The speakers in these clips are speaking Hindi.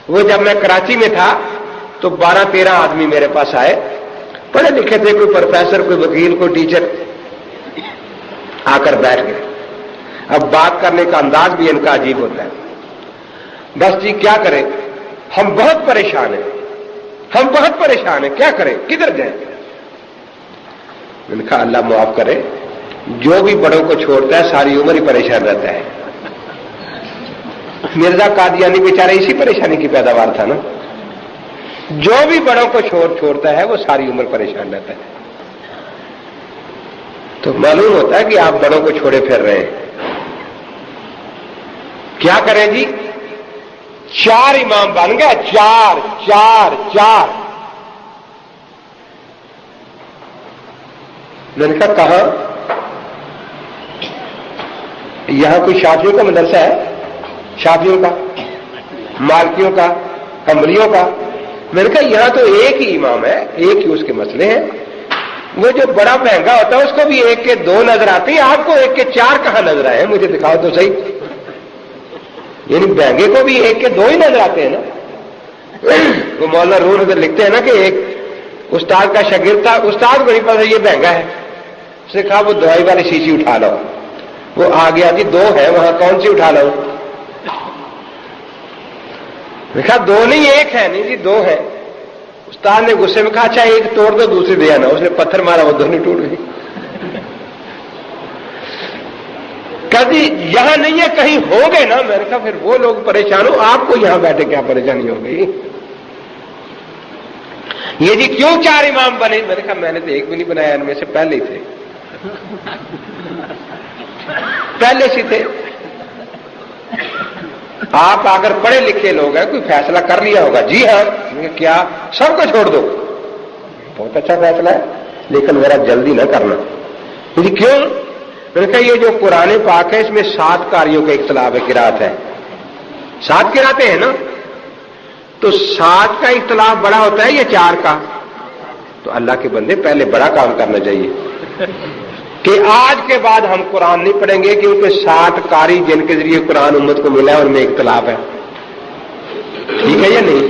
वो जब मैं कराची में था तो 12-13 आदमी मेरे पास आए, पढ़े लिखे थे, कोई प्रोफेसर, कोई वकील, कोई टीचर, आकर बैठ गए। अब बात करने का अंदाज भी इनका अजीब होता है। बस जी क्या करें, हम बहुत परेशान हैं, हम बहुत परेशान हैं, क्या करें, किधर जाएं? मैंने कहा अल्लाह माफ करे, जो भी बड़ों को छोड़ता है सारी उम्र ही परेशान रहता है। मिर्जा कादियानी बेचारे इसी परेशानी की पैदावार था ना। जो भी बड़ों को छोड़ता है वो सारी उम्र परेशान रहता है। तो मालूम होता है कि आप बड़ों को छोड़े फिर रहे हैं। क्या करें जी? 4 इमाम बन गए, 4 4 4। मैंने कहा कहां? यहां कोई शाफियों का मदरसा है? शाफियों का, मालकियों का, हम्बलियों का? मैंने कहा यहां तो एक ही इमाम है, एक ही उसके मसले हैं। वो जो बड़ा महंगा होता है उसको भी 1 के 2 नजर आते हैं, आपको 1 के 4 कहां नजर आए? मुझे दिखाओ तो सही। यानी महंगे को भी 1 के 2 ही नजर आते हैं ना। वो मौलाना रूह नजर लिखते हैं ना कि एक उस्ताद का शागिर्द था, उस्ताद को नहीं पता ये महंगा है, उसने कहा वो दवाई वाली शीशी उठा लो। वो आ गया जी 2 है, वहां कौन सी उठा लो? देखा 2 नहीं 1 है। नहीं जी 2 है। उस्ताद ने गुस्से में कहा अच्छा 1 तोड़ दो, दूसरी दे आना। उसने पत्थर मारा, वो दोनों टूट गई। कभी यहां नहीं है, कहीं हो गए ना। मैंने कहा फिर वो लोग परेशान हो, आपको यहां बैठे क्या परेशानी हो गई? ये जी क्यों 4 इमाम बने? मैंने कहा मैंने तो एक भी नहीं बनाया, इनमें से पहले ही थे, पहले से थे। आप अगर पढ़े लिखे लोग हैं, कोई फैसला कर लिया होगा। जी हाँ। क्या? सबको छोड़ दो। बहुत अच्छा फैसला है, लेकिन मेरा जल्दी ना करना। जी क्यों? मैंने कहा ये जो कुरान पाक है इसमें 7 कारियों का इख्तिलाफ है, किरात है, 7 किरातें हैं ना। तो 7 का इख्तिलाफ बड़ा होता है या 4 का? तो अल्लाह के बंदे पहले बड़ा काम करना चाहिए कि आज के बाद हम कुरान नहीं पढ़ेंगे, क्योंकि 7 कारी जिनके जरिए कुरान उम्मत को मिला है उनमें इख्तिलाफ है। ठीक है या नहीं?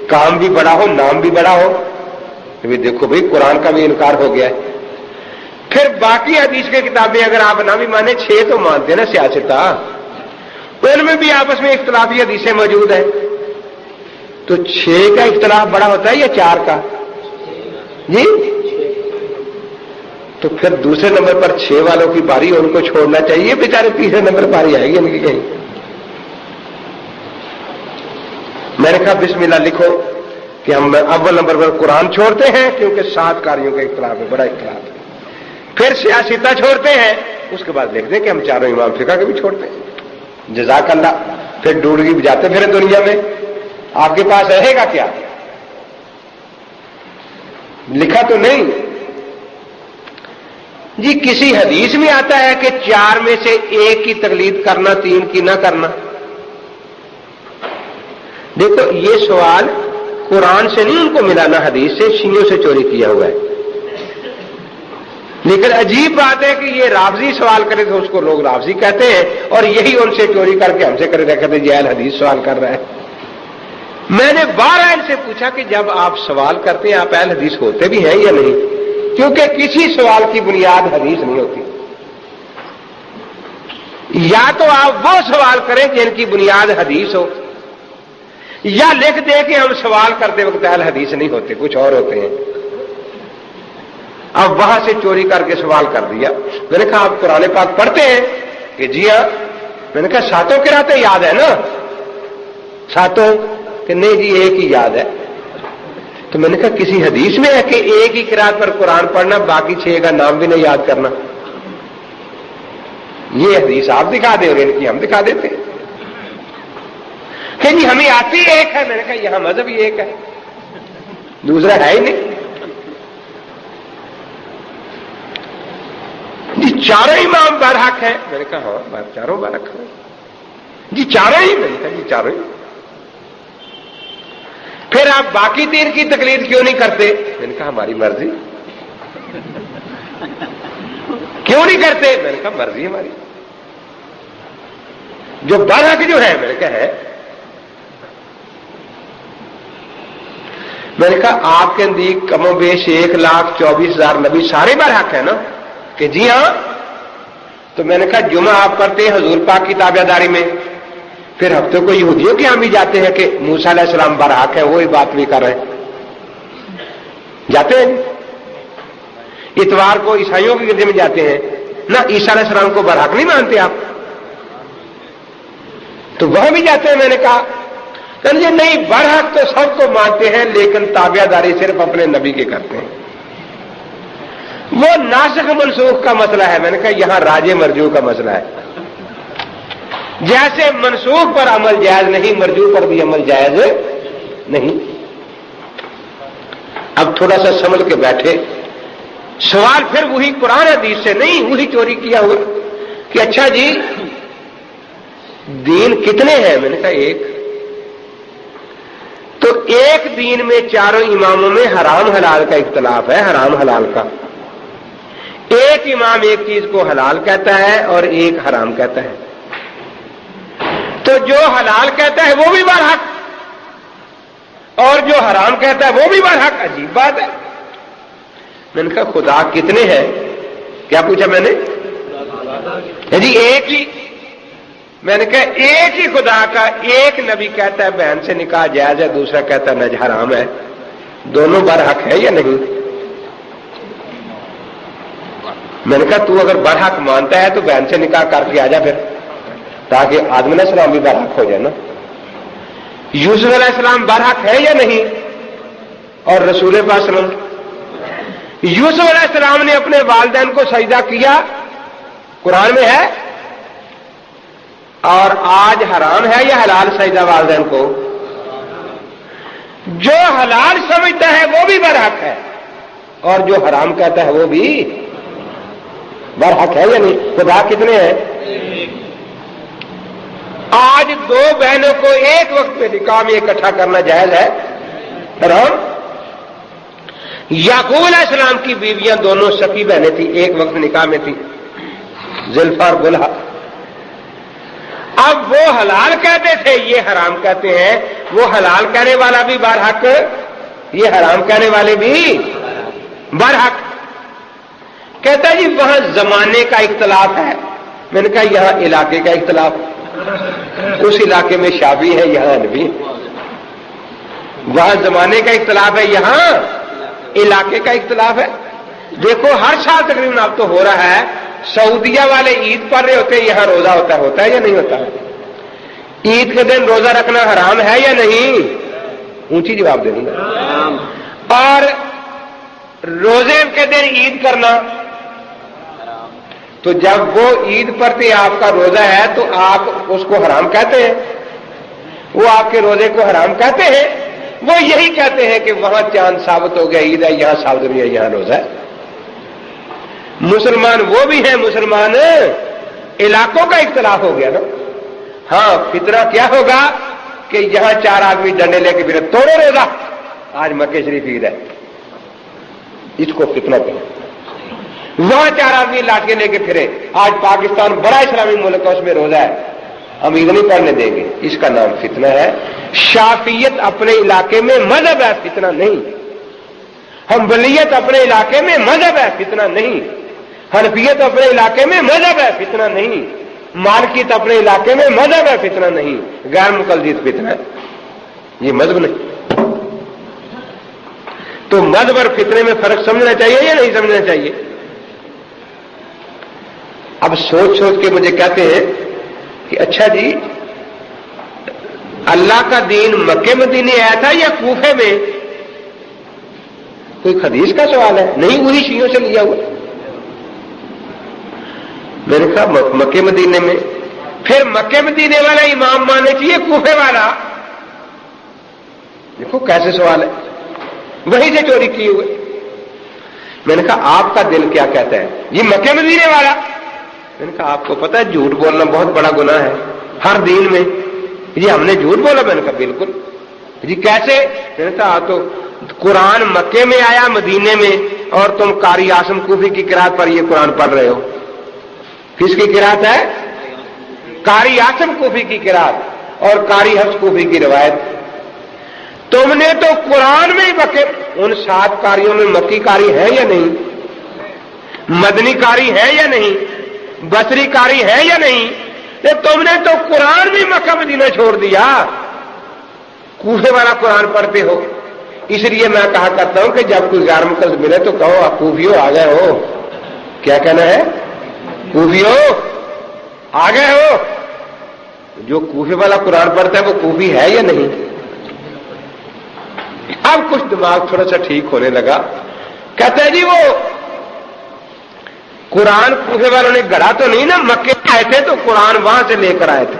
काम भी बड़ा हो, नाम भी बड़ा हो। अभी देखो भाई कुरान का भी इनकार हो गया है। फिर बाकी हदीस की किताबें अगर आप ना भी माने, 6 तो मानते ना सियासता, उनमें भी आपस में इख्तिलाफी हदीसें मौजूद है। तो 6 का इख्तिलाफ बड़ा होता है या 4 का? जी। तो फिर दूसरे नंबर पर 6 वालों की बारी, उनको छोड़ना चाहिए, बेचारे तीसरे नंबर बारी आएगी उनकी कहीं। मैंने कहा बिस्मिल्लाह लिखो कि हम अव्वल नंबर पर कुरान छोड़ते हैं, क्योंकि 7 कारियों का इख्तिलाफ है, बड़ा इख्तिलाफ है। फिर सियासता छोड़ते हैं, उसके बाद लिख दें कि हम 4 इमाम फिका के भी छोड़ते हैं। जज़ाकल्लाह। फिर ढूंढगी बजाते फिर दुनिया में, आपके पास रहेगा क्या? लिखा तो नहीं जी। किसी हदीस में आता है कि 4 में से 1 की तकलीद करना, 3 की ना करना? देखो ये सवाल कुरान से नहीं उनको मिला, ना हदीस से, शियों से चोरी किया हुआ है। लेकिन अजीब बात है कि ये रावजी सवाल करे तो उसको लोग रावजी कहते हैं, और यही उनसे चोरी करके हमसे करे कहते हैं जैल हदीस सवाल कर रहा है। मैंने 12 इनसे पूछा कि जब आप सवाल करते हैं आप अहल हदीस होते भी हैं या नहीं? क्योंकि किसी सवाल की बुनियाद हदीस नहीं होती। या तो आप वो सवाल करें जिनकी बुनियाद हदीस हो, या लिख दें कि हम सवाल करते वक्त अहल हदीस नहीं होते, कुछ और होते हैं। अब वहां से चोरी करके सवाल कर दिया। मैंने कहा आप कुरान पाक पढ़ते हैं? कि जी हाँ। मैंने कहा 7 किरातें याद है ना? 7? कि नहीं जी 1 ही याद है। तो मैंने कहा किसी हदीस में है कि 1 ही किरात पर कुरान पढ़ना, बाकी 6 का नाम भी नहीं याद करना? ये हदीस आप दिखा दे और इनकी हम दिखा देते हैं कि जी हमें आती 1 है। मैंने कहा यहां मजहब ही 1 है, दूसरा है ही नहीं जी। 4 इमाम बरहक है। मैंने कहा हाँ 4 बरहक है जी, 4 ही। मैंने कहा जी 4 ही। फिर आप बाकी 3 की तकलीद क्यों नहीं करते? मैंने कहा हमारी मर्जी। क्यों नहीं करते? मैंने कहा मर्जी हमारी। जो बरहक जो है, मैंने कहा है, मैंने कहा आपके नजदीक कमोबेश 1,24,000 नबी सारे बरहक है ना? कि जी हां। तो मैंने कहा जुमा आप करते हैं हजूर पाक की ताबेदारी में, फिर हफ्ते को यहूदियों के यहां भी जाते हैं कि मूसा अलैहिस्सलाम बरहक है, वही बात भी कर रहे हैं, जाते हैं। इतवार को ईसाइयों के गिरजे में जाते हैं ना, ईसा अलैहिस्सलाम को बरहक नहीं मानते आप? तो वहां भी जाते हैं। मैंने कहा कहते नहीं, बरहक तो सबको मानते हैं लेकिन ताबेदारी सिर्फ अपने नबी की करते हैं। वो नासिख मनसूख का मसला है। मैंने कहा यहां राजे मरजू का मसला है। जैसे मनसूख पर अमल जायज नहीं, मरजू पर भी अमल जायज नहीं। अब थोड़ा सा समझ के बैठे, सवाल फिर वही कुरान हदीस से नहीं, वही चोरी किया हुआ कि अच्छा जी दीन कितने हैं? मैंने कहा एक। तो एक दीन में चारों इमामों में हराम हलाल का इख्तलाफ है, हराम हलाल का। एक इमाम एक चीज को हलाल कहता है और एक हराम कहता है। तो जो हलाल कहता है वो भी बरहक और जो हराम कहता है वो भी बरहक। अजीब बात है। मैंने कहा खुदा कितने हैं? क्या पूछा मैंने? जी एक ही। मैंने कहा एक ही खुदा का, एक नबी कहता है बहन से निकाह जायज है, दूसरा कहता है नज हराम है। दोनों बरहक है या नहीं? मैंने कहा तू अगर बरहक मानता है तो बहन से निकाह करके आ जा फिर, ताकि आदम अलैहिस्सलाम भी बरहक हो जाए ना। यूसुफ अलैहिस्सलाम बरहक है या नहीं? और रसूल पाक सल्लल्लाहु अलैहि वसल्लम, यूसुफ अलैहिस्सलाम ने अपने वालिदैन को सजदा किया, कुरान में है। और आज हराम है या हलाल सजदा वालिदैन को? जो हलाल समझता है वो भी बरहक है और जो हराम कहता है वो भी बरहक है या नहीं? खुदा कितने हैं? आज दो बहनों को एक वक्त में निकाह में इकट्ठा करना जायज है? हराम। याकूब अलैहिस्सलाम की बीवियां दोनों सकी बहनें थी, एक वक्त निकाह में थी, जुल्फा और गुलहा। अब वो हलाल कहते थे, ये हराम कहते हैं। वो हलाल कहने वाला भी बरहक, ये हराम कहने वाले भी बरहक। कहता है जी वहां जमाने का इख्तलाफ है। मैंने कहा यहां इलाके का इख्तलाफ, उस इलाके में शाफी है, यहां हनफी। वहां जमाने का इख्तलाफ है, यहां इलाके का इख्तलाफ है। देखो हर साल तकरीबन अब तो हो रहा है, सऊदिया वाले ईद पढ़ रहे होते हैं, यहां रोजा होता है या नहीं होता? ईद के दिन रोजा रखना हराम है या नहीं? ऊंची जवाब दे दूंगा। और रोजे के दिन ईद करना, तो जब वो ईद पढ़ते आपका रोजा है तो आप उसको हराम कहते हैं, वो आपके रोजे को हराम कहते हैं। वो यही कहते हैं कि वहां चांद साबित हो गया ईद है, यहां साबित नहीं है, यहां रोजा है। मुसलमान वो भी है, मुसलमान इलाकों का इख्तलाफ हो गया ना। हाँ, फितना क्या होगा कि यहां चार आदमी डंडे लेके फिर तोड़ो रोजा, आज मक्के शरीफ ईद है, इसको फितना कहें। वहां चार आदमी लाठियां लेके फिरे, आज पाकिस्तान बड़ा इस्लामी मुल्क है, उसमें रोजा है, हम ईद नहीं पढ़ने देंगे, इसका नाम फितना है। शाफियत अपने इलाके में मजहब है, फितना नहीं। हम्बलियत अपने इलाके में मजहब है, फितना नहीं। हनफियत अपने इलाके में मजहब है, फितना नहीं। मालिकियत अपने इलाके में मजहब है, फितना नहीं। गैर मुकल्लिद फितना है, ये मजहब नहीं। तो मजहब और फितने में फर्क समझना चाहिए या नहीं समझना चाहिए? अब सोच सोच के मुझे कहते हैं कि अच्छा जी अल्लाह का दीन मक्के मदीने आया था या कूफे में? कोई हदीस का सवाल है? नहीं, वही शियों से लिया हुआ। मैंने कहा मक्के मदीने में, फिर मक्के मदीने वाला इमाम मानना चाहिए कूफे वाला? देखो कैसे सवाल है, वहीं से चोरी किए हुए। मैंने कहा आपका दिल क्या कहता है? ये मक्के मदीने वाला। मैंने कहा आपको पता है झूठ बोलना बहुत बड़ा गुनाह है हर दीन में। जी हमने झूठ बोला? मैंने कहा बिल्कुल। जी कैसे? मैंने कहा तो कुरान मक्के में आया मदीने में, और तुम कारी आसम कूफी की किरात पर ये कुरान पढ़ रहे हो। किसकी किरात है? कारी आसम कूफी की किरात और कारी हफ्स कूफी की रिवायत। तुमने तो कुरान में ही मक्के, उन 7 कारियों में मक्की कारी है या नहीं, मदनी कारी है या नहीं, बसरी कारी है या नहीं? तुमने तो कुरान भी मक्का मदीना छोड़ दिया, कूफे वाला कुरान पढ़ते हो। इसलिए मैं कहा करता हूं कि जब कोई गैर मुकल्लफ मिले तो कहो आप कूफियो आ गए हो। क्या कहना है? कूफियो आ गए हो। जो कूफे वाला कुरान पढ़ता है वो कूफी है या नहीं? अब कुछ दिमाग थोड़ा सा ठीक होने लगा। कहते हैं जी वो कुरान कूफे वालों ने गढ़ा तो नहीं ना, मक्के आए थे तो कुरान वहां से लेकर आए थे,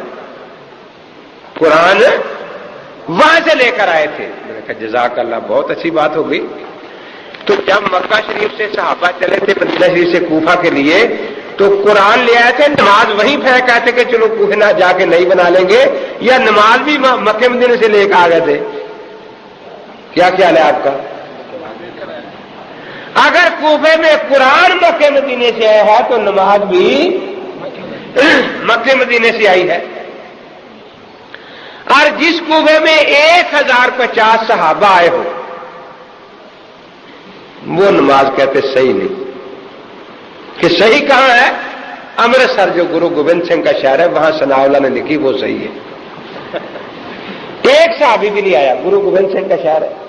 कुरान वहां से लेकर आए थे। मैंने कहा जज़ाकल्लाह, बहुत अच्छी बात हो गई। तो जब मक्का शरीफ से सहाबा चले थे मदीना शरीफ से कूफा के लिए, तो कुरान ले आए थे, नमाज वहीं फेंक आए थे कि चलो कूफे ना जाके नहीं बना लेंगे, या नमाज भी मक्के मदीने से लेकर आ गए थे? क्या ख्याल है आपका? अगर कूफे में कुरान मक्के मदीने से आया है तो नमाज भी मक्के मदीने से आई है। और जिस कूफे में 1050 सहाबा आए हो, वो नमाज कहते सही नहीं। कि सही कहां है? अमृतसर जो गुरु गोविंद सिंह का शहर है, वहां सनाउल्लाह ने लिखी, वो सही है। एक सहाबी भी नहीं आया, गुरु गोविंद सिंह का शहर है।